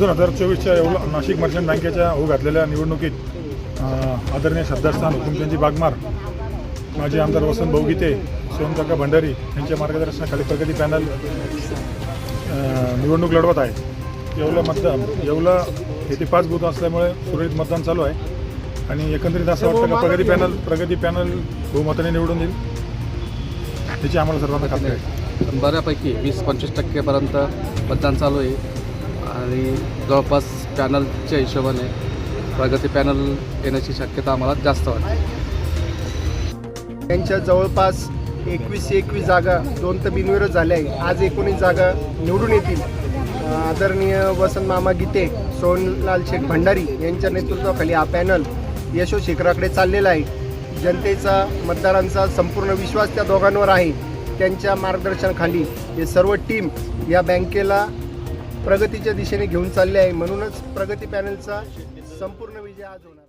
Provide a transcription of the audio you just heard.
2024च्या Nashik merchant बँकेच्या होऊ घातलेल्या निवडणुकीत आदरणीय शब्दस्थान हुकुमचंदजी बागमार, माजी आमदार वसंत भाऊ गीते, सोनकाका भंडारी यांच्या मार्गदर्शनाखाली प्रगती पॅनल निवडणूक लढवत आहे। येवला येथे 5 बूथ असल्यामुळे सुरळीत मतदान चालू आहे आणि एकंदरीत असं वाटतं का प्रगती पॅनल बहुमताने निवडून येईल याची आम्हाला सर्वांना खात्री आहे। बऱ्यापैकी 20-25% पर्यंत मतदान चालू आहे आणि जवळपास पॅनलच्या हिशोबाने प्रगती पॅनल येण्याची शक्यता आम्हाला जास्त वाटते। त्यांच्या जवळपास 21 जागा 2 तर बिनविरोध झाल्या आहे। आज 19 जागा निवडून येतील। आदरणीय वसंत मामा गीते, सोनलाल शेठ भंडारी यांच्या नेतृत्वाखाली हा पॅनल यशो शिखराकडे चाललेला आहे। जनतेचा, मतदारांचा संपूर्ण विश्वास त्या दोघांवर आहे। त्यांच्या मार्गदर्शनाखाली हे सर्व टीम या बँकेला प्रगतीच्या दिशेने घेऊन चालले आहे। म्हणूनच प्रगती पॅनलचा संपूर्ण विजय आज होणार।